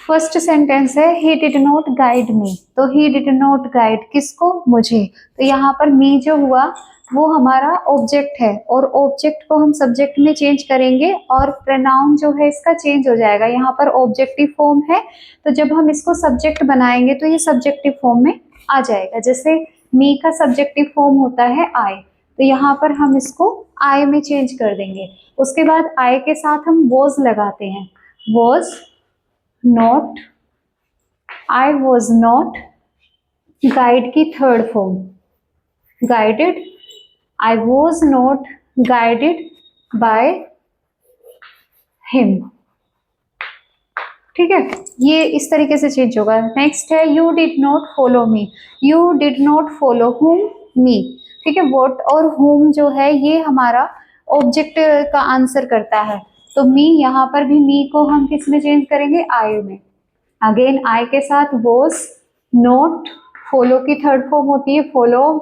First sentence है ही did not guide me, तो ही did not guide किसको, मुझे। तो यहाँ पर मी जो हुआ वो हमारा ऑब्जेक्ट है, और ऑब्जेक्ट को हम सब्जेक्ट में चेंज करेंगे और प्रोनाउन जो है इसका चेंज हो जाएगा। यहाँ पर ऑब्जेक्टिव फॉर्म है, तो जब हम इसको सब्जेक्ट बनाएंगे तो ये सब्जेक्टिव फॉर्म में आ जाएगा। जैसे मी का सब्जेक्टिव फॉर्म होता है आई, तो यहाँ पर हम इसको आई में चेंज कर देंगे। उसके बाद आई के साथ हम वॉज लगाते हैं, was not, I was not, guide की third form guided, I was not guided by him. ठीक है, ये इस तरीके से चेंज होगा। नेक्स्ट है you did not follow me, you did not follow हुम, मी। ठीक है, व्हाट और हुम जो है ये हमारा ऑब्जेक्ट का आंसर करता है, तो मी, यहाँ पर भी मी को हम किस में चेंज करेंगे, आई में। अगेन आई के साथ वॉज नॉट, फॉलो की थर्ड फॉर्म होती है फॉलोड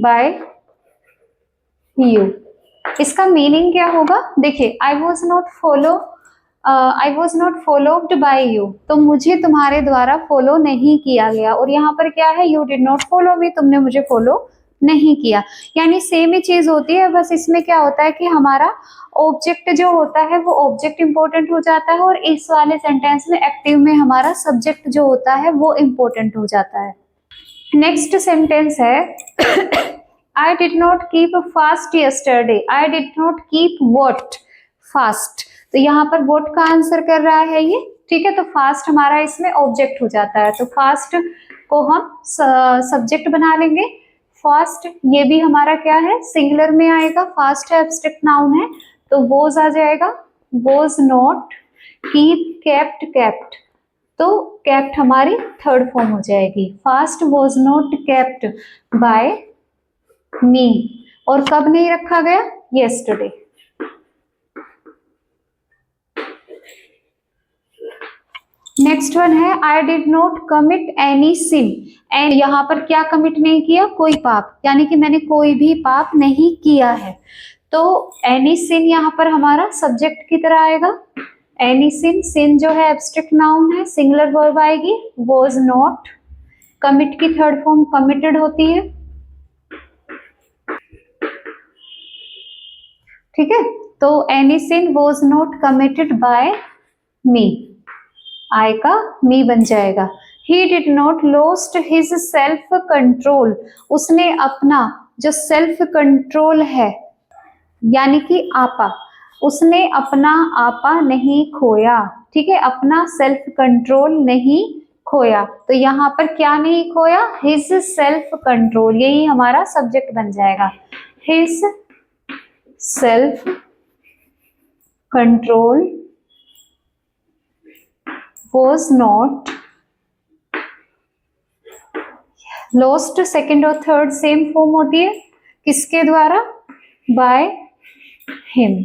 बाय यू। इसका मीनिंग क्या होगा, देखिए आई was not followed by you, तो मुझे तुम्हारे द्वारा फॉलो नहीं किया गया। और यहाँ पर क्या है, you did not follow me, तुमने मुझे फॉलो नहीं किया। यानी सेम ही चीज होती है, बस इसमें क्या होता है कि हमारा ऑब्जेक्ट जो होता है वो ऑब्जेक्ट इंपॉर्टेंट हो जाता है, और इस वाले सेंटेंस में एक्टिव में हमारा सब्जेक्ट जो होता है वो इंपॉर्टेंट हो जाता है। नेक्स्ट सेंटेंस है I did not keep fast yesterday. I did not keep what? Fast. तो यहाँ पर what का आंसर कर रहा है ये, ठीक है। तो fast हमारा इसमें ऑब्जेक्ट हो जाता है, तो fast को हम सब्जेक्ट बना लेंगे। fast ये भी हमारा क्या है, सिंगुलर में आएगा, fast है, एब्स्ट्रैक्ट नाउन है, तो was आ जाएगा, was not, keep, kept, kept, तो kept हमारी थर्ड फॉर्म हो जाएगी। fast was not kept by मी, और कब नहीं रखा गया, yesterday। नेक्स्ट वन है I did not commit any sin, and यहाँ पर क्या कमिट नहीं किया, कोई पाप, यानी कि मैंने कोई भी पाप नहीं किया है। तो एनी सिन यहाँ पर हमारा सब्जेक्ट की तरह आएगा। एनी सिन, सिन जो है एब्स्ट्रैक्ट नाउन है, सिंगुलर वर्ब आएगी, वॉज नॉट, कमिट की थर्ड फॉर्म कमिटेड होती है, ठीक है। तो any sin was not committed by me, I का मी बन जाएगा। He did not lost his self control, उसने अपना जो सेल्फ कंट्रोल है यानी कि आपा, उसने अपना आपा नहीं खोया, ठीक है, अपना सेल्फ कंट्रोल नहीं खोया। तो यहाँ पर क्या नहीं खोया, हिज सेल्फ कंट्रोल, यही हमारा सब्जेक्ट बन जाएगा। His self control was not lost, second और थर्ड सेम फॉर्म होती है, किसके द्वारा, by him।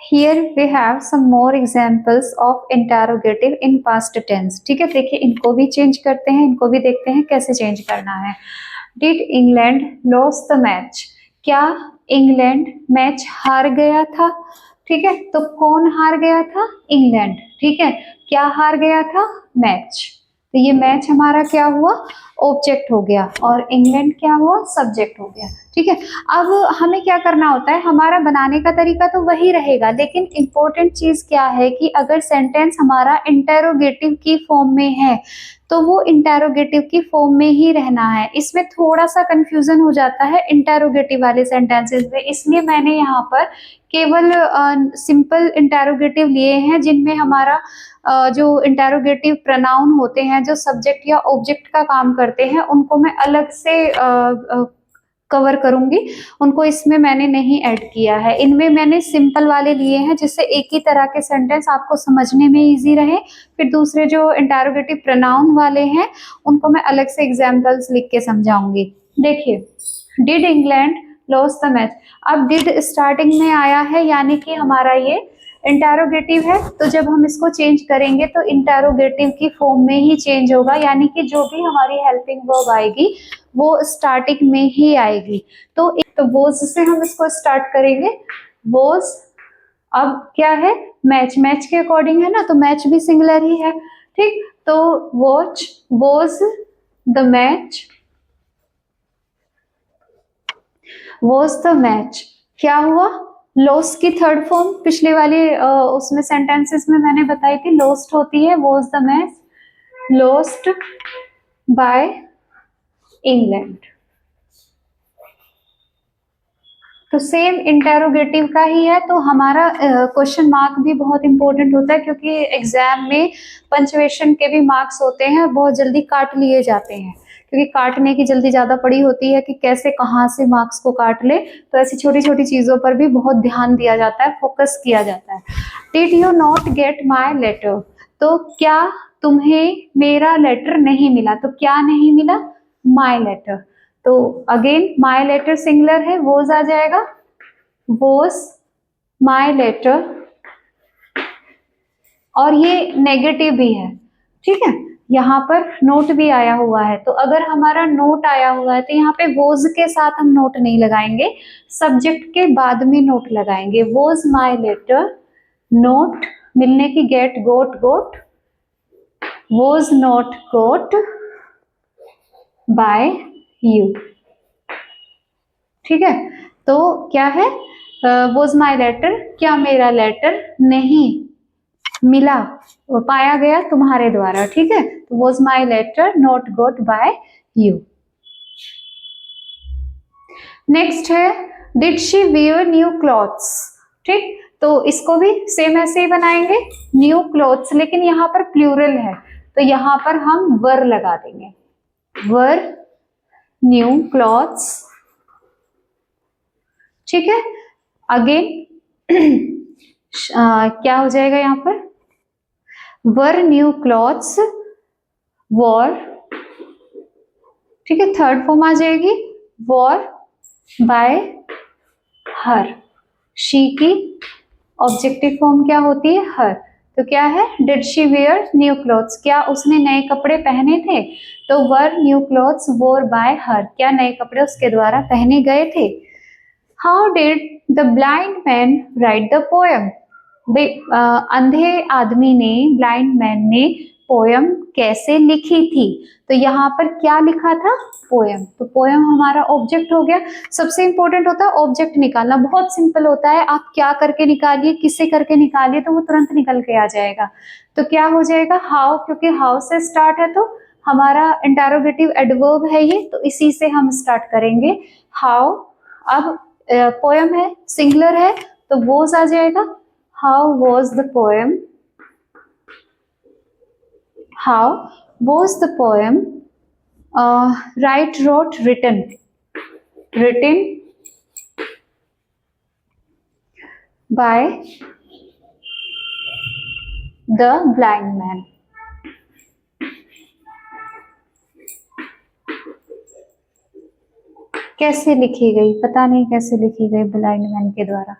Here we have some more examples of interrogative in past tense। ठीक है, देखिए इनको भी चेंज करते हैं, इनको भी देखते हैं कैसे चेंज करना है। Did England lose the match? क्या इंग्लैंड मैच हार गया था, ठीक है। तो कौन हार गया था, इंग्लैंड, ठीक है। क्या हार गया था, मैच, तो ये मैच हमारा क्या हुआ, ऑब्जेक्ट हो गया, और इंग्लैंड क्या हुआ, सब्जेक्ट हो गया, ठीक है। अब हमें क्या करना होता है, हमारा बनाने का तरीका तो वही रहेगा, लेकिन इंपॉर्टेंट चीज क्या है कि अगर सेंटेंस हमारा इंटेरोगेटिव की फॉर्म में है तो वो इंटेरोगेटिव की फॉर्म में ही रहना है। इसमें थोड़ा सा कंफ्यूजन हो जाता है इंटेरोगेटिव वाले सेंटेंसेस में, इसलिए मैंने यहाँ पर केवल सिंपल इंटेरोगेटिव लिए हैं, जिनमें हमारा जो इंटेरोगेटिव प्रोनाउन होते हैं जो सब्जेक्ट या ऑब्जेक्ट का काम करते हैं, उनको मैं अलग से कवर करूंगी, उनको इसमें मैंने नहीं ऐड किया है। इनमें मैंने सिंपल वाले लिए हैं, जिससे एक ही तरह के सेंटेंस आपको समझने में इजी रहे। फिर दूसरे जो इंटेरोगेटिव प्रोनाउन वाले हैं उनको मैं अलग से एग्जांपल्स लिख के समझाऊंगी। देखिए, did England loss the match, अब डिड स्टार्टिंग में आया है, यानी कि हमारा ये इंटेरोगेटिव है, तो जब हम इसको चेंज करेंगे तो इंटेरोगेटिव की फॉर्म में ही चेंज होगा, यानी कि जो भी हमारी हेल्पिंग वर्ब आएगी वो स्टार्टिंग में ही आएगी। तो वोज से हम इसको स्टार्ट करेंगे, वोज अब क्या है, मैच, मैच के अकॉर्डिंग है ना, तो मैच भी सिंगुलर ही है, ठीक। तो watch, was the match, was the match, क्या हुआ, लॉस की थर्ड फॉर्म पिछले वाली उसमें सेंटेंसेस में मैंने बताई थी, लॉस्ट होती है, was the match lost by England. तो सेम इंटेरोगेटिव का ही है, तो हमारा क्वेश्चन मार्क भी बहुत इंपॉर्टेंट होता है, क्योंकि एग्जाम में पंचुएशन के भी मार्क्स होते हैं और बहुत जल्दी काट लिए जाते हैं, क्योंकि काटने की जल्दी ज्यादा पड़ी होती है कि कैसे कहाँ से मार्क्स को काट ले। तो ऐसी छोटी छोटी चीजों पर भी बहुत ध्यान दिया जाता है, फोकस किया जाता है। Did you not get my letter, तो क्या तुम्हें मेरा लेटर नहीं मिला, तो क्या नहीं मिला, माई लेटर। तो अगेन माई लेटर सिंगुलर है, वोज आ जाएगा, वोज माई लेटर, और ये नेगेटिव भी है, ठीक है। यहाँ पर नोट भी आया हुआ है, तो अगर हमारा नोट आया हुआ है तो यहाँ पे वोज के साथ हम नोट नहीं लगाएंगे, सब्जेक्ट के बाद में नोट लगाएंगे। वोज माई लेटर नोट, मिलने की get, got, got, was not got by you, ठीक है। तो क्या है, वॉज माई लेटर, क्या मेरा लेटर नहीं मिला, पाया गया तुम्हारे द्वारा, ठीक है। तो was my letter not got by you. Next है did she wear new clothes, ठीक। तो इसको भी सेम ऐसे ही बनाएंगे, न्यू क्लॉथ्स, लेकिन यहाँ पर प्लूरल है, तो यहाँ पर हम वर लगा देंगे, वर न्यू क्लॉथ्स, ठीक है। अगेन क्या हो जाएगा यहाँ पर, वर न्यू क्लॉथ्स वॉर, ठीक है, थर्ड फॉर्म आ जाएगी, वॉर बाय हर, शी की ऑब्जेक्टिव फॉर्म क्या होती है, हर। तो क्या है, did she where new clothes, क्या उसने नए कपड़े पहने थे, तो वर न्यू क्लॉथ्स वोर बाय हर, क्या नए कपड़े उसके द्वारा पहने गए थे। How did the blind man right the poem, अंधे आदमी ने, ब्लाइंड मैन ने पोयम कैसे लिखी थी, तो यहाँ पर क्या लिखा था, पोयम। तो पोयम हमारा ऑब्जेक्ट हो गया। सबसे इंपॉर्टेंट होता है ऑब्जेक्ट निकालना, बहुत सिंपल होता है, आप क्या करके निकालिए, किससे करके निकालिए, तो वो तुरंत निकल के आ जाएगा। तो क्या हो जाएगा, हाउ, क्योंकि हाउ से स्टार्ट है तो हमारा इंटेरोगेटिव एडवर्ब है ये, तो इसी से हम स्टार्ट करेंगे, हाउ। अब पोयम है, सिंगुलर है, तो वोज आ जाएगा, how was the poem, how was the poem, write, wrote, written, written by the blind man, कैसे लिखी गई, पता नहीं कैसे लिखी गई ब्लाइंड मैन के द्वारा।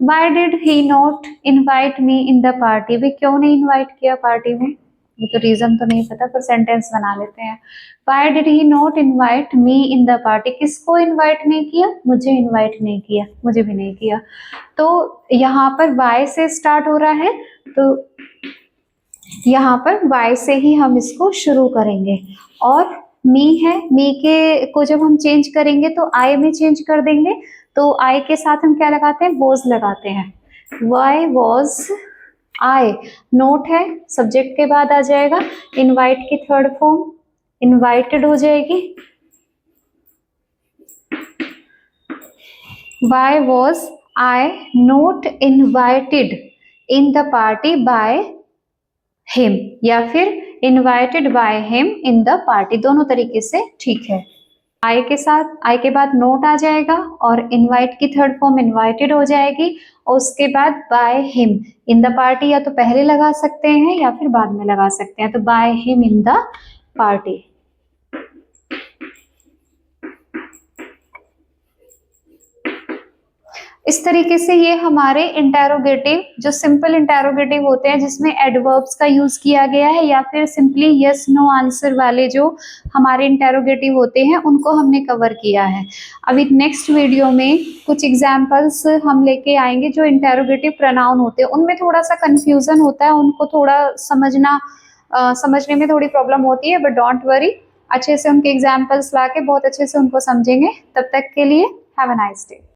Why did he not invite me in the party, वे क्यों नहीं इनवाइट किया पार्टी में, वो तो रीजन तो नहीं पता, पर सेंटेंस बना लेते हैं। Why did he not invite me in the party, किसको इनवाइट नहीं किया, मुझे इनवाइट नहीं किया, मुझे भी नहीं किया। तो यहाँ पर why से स्टार्ट हो रहा है, तो यहाँ पर why से ही हम इसको शुरू करेंगे। और मी है, मी के को जब हम चेंज करेंगे तो आई में चेंज कर देंगे, तो आई के साथ हम क्या लगाते हैं, वॉज लगाते हैं, वाई वॉज आई। नोट है, सब्जेक्ट के बाद आ जाएगा, इनवाइट की थर्ड फॉर्म इनवाइटेड हो जाएगी, why was I not invited in the party by him, या फिर invited by him in the party, दोनों तरीके से ठीक है। आई के साथ, आई के बाद नोट आ जाएगा, और इनवाइट की थर्ड फॉर्म इनवाइटेड हो जाएगी, और उसके बाद by him in the party, या तो पहले लगा सकते हैं या फिर बाद में लगा सकते हैं, तो by him in the party. इस तरीके से ये हमारे इंटेरोगेटिव, जो सिंपल इंटेरोगेटिव होते हैं जिसमें एडवर्ब्स का यूज किया गया है, या फिर सिंपली यस नो आंसर वाले जो हमारे इंटेरोगेटिव होते हैं, उनको हमने कवर किया है। अभी नेक्स्ट वीडियो में कुछ एग्जांपल्स हम लेके आएंगे जो इंटेरोगेटिव प्रोनाउन होते हैं, उनमें थोड़ा सा कंफ्यूजन होता है, उनको थोड़ा समझने में थोड़ी प्रॉब्लम होती है, बट डोंट वरी, अच्छे से उनके एग्जाम्पल्स ला के बहुत अच्छे से उनको समझेंगे। तब तक के लिए हैव अ नाइस डे।